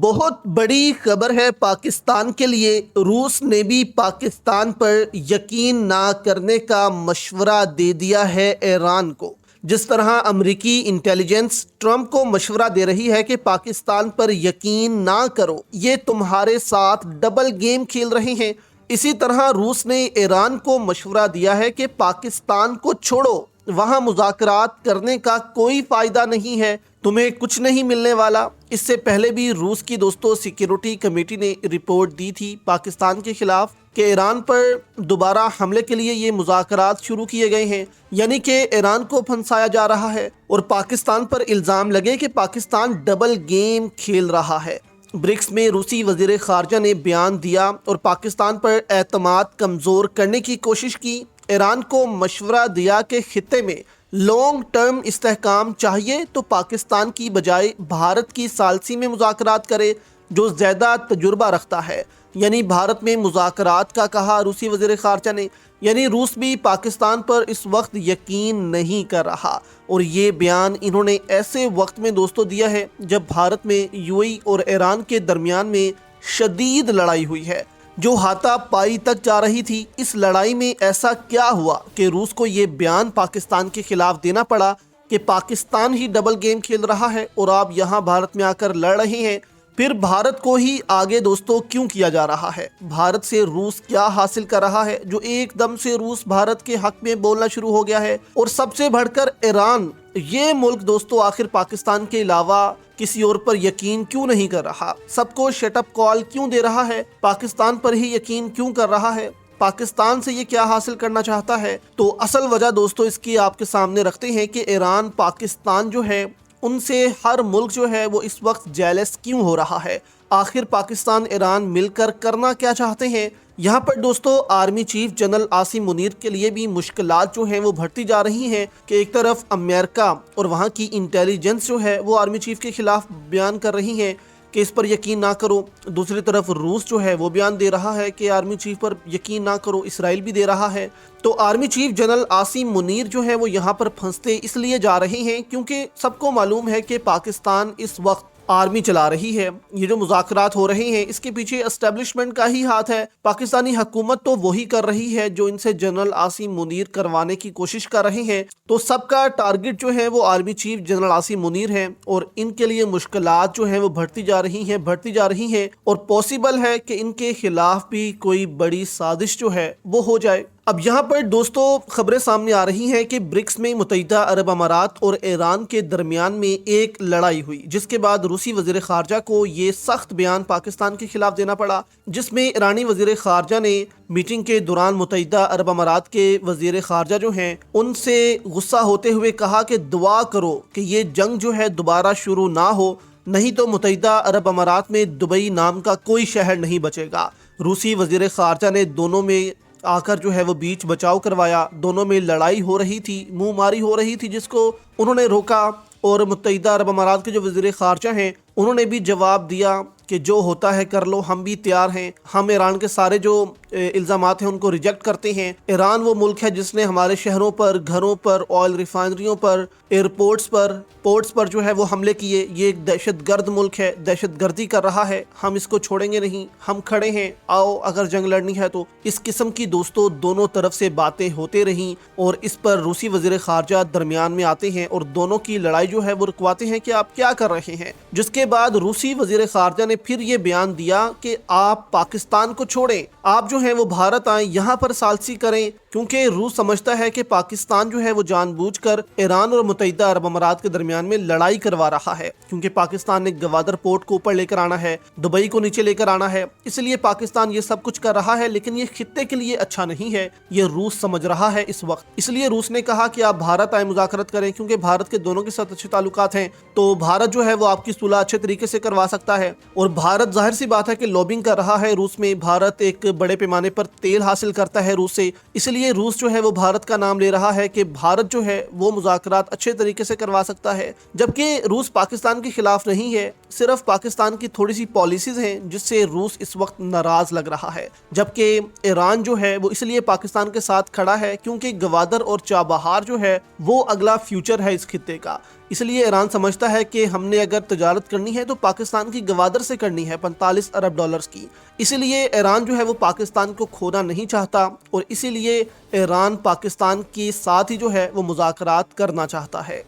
بہت بڑی خبر ہے پاکستان کے لیے۔ روس نے بھی پاکستان پر یقین نہ کرنے کا مشورہ دے دیا ہے ایران کو۔ جس طرح امریکی انٹیلیجنس ٹرمپ کو مشورہ دے رہی ہے کہ پاکستان پر یقین نہ کرو، یہ تمہارے ساتھ ڈبل گیم کھیل رہے ہیں، اسی طرح روس نے ایران کو مشورہ دیا ہے کہ پاکستان کو چھوڑو، وہاں مذاکرات کرنے کا کوئی فائدہ نہیں ہے، تمہیں کچھ نہیں ملنے والا۔ اس سے پہلے بھی روس کی سیکیورٹی کمیٹی نے رپورٹ دی تھی پاکستان کے خلاف کہ ایران پر دوبارہ حملے کے لیے یہ مذاکرات شروع کیے گئے ہیں، یعنی کہ ایران کو پھنسایا جا رہا ہے اور پاکستان پر الزام لگے کہ پاکستان ڈبل گیم کھیل رہا ہے۔ برکس میں روسی وزیر خارجہ نے بیان دیا اور پاکستان پر اعتماد کمزور کرنے کی کوشش کی۔ ایران کو مشورہ دیا کہ خطے میں لانگ ٹرم استحکام چاہیے تو پاکستان کی بجائے بھارت کی ثالثی میں مذاکرات کرے جو زیادہ تجربہ رکھتا ہے، یعنی بھارت میں مذاکرات کا کہا روسی وزیر خارجہ نے۔ یعنی روس بھی پاکستان پر اس وقت یقین نہیں کر رہا، اور یہ بیان انہوں نے ایسے وقت میں دیا ہے جب بھارت میں یو اے ای اور ایران کے درمیان میں شدید لڑائی ہوئی ہے جو ہاتھا پائی تک جا رہی تھی۔ اس لڑائی میں ایسا کیا ہوا کہ روس کو یہ بیان پاکستان کے خلاف دینا پڑا کہ پاکستان ہی ڈبل گیم کھیل رہا ہے اور آپ یہاں بھارت میں آ کر لڑ رہے ہیں؟ پھر بھارت کو ہی آگے کیوں کیا جا رہا ہے؟ بھارت سے روس کیا حاصل کر رہا ہے جو ایک دم سے روس بھارت کے حق میں بولنا شروع ہو گیا ہے؟ اور سب سے بڑھ کر ایران، یہ ملک آخر پاکستان کے علاوہ کسی اور پر یقین کیوں نہیں کر رہا؟ سب کو شٹ اپ کال کیوں دے رہا ہے؟ پاکستان پر ہی یقین کیوں کر رہا ہے؟ پاکستان سے یہ کیا حاصل کرنا چاہتا ہے؟ تو اصل وجہ اس کی آپ کے سامنے رکھتے ہیں کہ ایران پاکستان ان سے ہر ملک وہ اس وقت جیلس کیوں ہو رہا ہے؟ آخر پاکستان ایران مل کر کرنا کیا چاہتے ہیں؟ یہاں پر army chief general Asim Munir کے لیے بھی مشکلات وہ بڑھتی جا رہی ہیں کہ ایک طرف امریکہ اور وہاں کی انٹیلیجنس وہ آرمی چیف کے خلاف بیان کر رہی ہیں کہ اس پر یقین نہ کرو، دوسری طرف روس وہ بیان دے رہا ہے کہ آرمی چیف پر یقین نہ کرو، اسرائیل بھی دے رہا ہے۔ تو army chief general Asim Munir وہ یہاں پر پھنستے اس لیے جا رہے ہیں کیونکہ سب کو معلوم ہے کہ پاکستان اس وقت آرمی چلا رہی ہے۔ یہ جو مذاکرات ہو رہے ہیں اس کے پیچھے اسٹیبلشمنٹ کا ہی ہاتھ ہے۔ پاکستانی حکومت تو وہی کر رہی ہے جو ان سے جنرل عاصم منیر کروانے کی کوشش کر رہے ہیں، تو سب کا ٹارگٹ وہ army chief general Asim Munir ہے، اور ان کے لیے مشکلات وہ بڑھتی جا رہی ہیں اور پاسبل ہے کہ ان کے خلاف بھی کوئی بڑی سازش وہ ہو جائے۔ اب یہاں پر خبریں سامنے آ رہی ہیں کہ برکس میں متحدہ عرب امارات اور ایران کے درمیان میں ایک لڑائی ہوئی، جس کے بعد روسی وزیر خارجہ کو یہ سخت بیان پاکستان کے خلاف دینا پڑا، جس میں ایرانی وزیر خارجہ نے میٹنگ کے دوران متحدہ عرب امارات کے وزیر خارجہ ہیں ان سے غصہ ہوتے ہوئے کہا کہ دعا کرو کہ یہ جنگ دوبارہ شروع نہ ہو، نہیں تو متحدہ عرب امارات میں دبئی نام کا کوئی شہر نہیں بچے گا۔ روسی وزیر خارجہ نے دونوں میں آ کر وہ بیچ بچاؤ کروایا، دونوں میں لڑائی ہو رہی تھی، منہ ماری ہو رہی تھی، جس کو انہوں نے روکا، اور متحدہ عرب امارات کے جو وزیر خارجہ ہیں انہوں نے بھی جواب دیا کہ جو ہوتا ہے کر لو، ہم بھی تیار ہیں، ہم ایران کے سارے جو الزامات ہیں ان کو ریجیکٹ کرتے ہیں۔ ایران وہ ملک ہے جس نے ہمارے شہروں پر، گھروں پر، آئل ریفائنریوں پر، ایئرپورٹس پر، پورٹس پر وہ حملے کیے، یہ ایک دہشت گرد ملک ہے، دہشت گردی کر رہا ہے، ہم اس کو چھوڑیں گے نہیں، ہم کھڑے ہیں، آؤ اگر جنگ لڑنی ہے تو۔ اس قسم کی دونوں طرف سے باتیں ہوتے رہیں، اور اس پر روسی وزیر خارجہ درمیان میں آتے ہیں اور دونوں کی لڑائی وہ رکواتے ہیں کہ آپ کیا کر رہے ہیں، جس کے بعد روسی وزیر خارجہ نے پھر یہ بیان دیا کہ آپ پاکستان کو چھوڑیں، آپ وہ بھارت آئیں، یہاں پر ثالثی کریں، کیونکہ روس سمجھتا ہے کہ پاکستان وہ جان بوجھ کر ایران اور متحدہ عرب امارات کے درمیان میں لڑائی کروا رہا ہے، کیونکہ پاکستان نے گوادر پورٹ کو اوپر لے کر آنا ہے، دبئی کو نیچے لے کر آنا ہے، اس لیے پاکستان یہ سب کچھ کر رہا ہے، لیکن یہ خطے کے لیے اچھا نہیں ہے، یہ روس سمجھ رہا ہے اس وقت۔ اس لیے روس نے کہا کہ آپ بھارت آئیں، مذاکرات کریں، کیونکہ بھارت کے دونوں کے ساتھ اچھے تعلقات ہیں، تو بھارت وہ آپ کی صلح اچھے طریقے سے کروا سکتا ہے، اور بھارت ظاہر سی بات ہے کہ لوبنگ کر رہا ہے روس میں، بھارت ایک بڑے پیمانے پر تیل حاصل کرتا ہے روس سے، اس لیے روس وہ بھارت کا نام لے رہا ہے کہ بھارت وہ مذاکرات اچھے طریقے سے کروا سکتا ہے، جبکہ روس پاکستان کے خلاف نہیں ہے، صرف پاکستان کی تھوڑی سی پالیسیز ہیں جس سے روس اس وقت ناراض لگ رہا ہے، جبکہ ایران وہ اس لیے پاکستان کے ساتھ کھڑا ہے کیونکہ گوادر اور چابہار وہ اگلا فیوچر ہے اس خطے کا۔ اس لیے ایران سمجھتا ہے کہ ہم نے اگر تجارت کرنی ہے تو پاکستان کی گوادر سے کرنی ہے 45 ارب ڈالرز کی۔ اسی لیے ایران جو ہے وہ پاکستان کو کھونا نہیں چاہتا، اور اسی لیے ایران پاکستان کے ساتھ ہی جو ہے وہ مذاکرات کرنا چاہتا ہے۔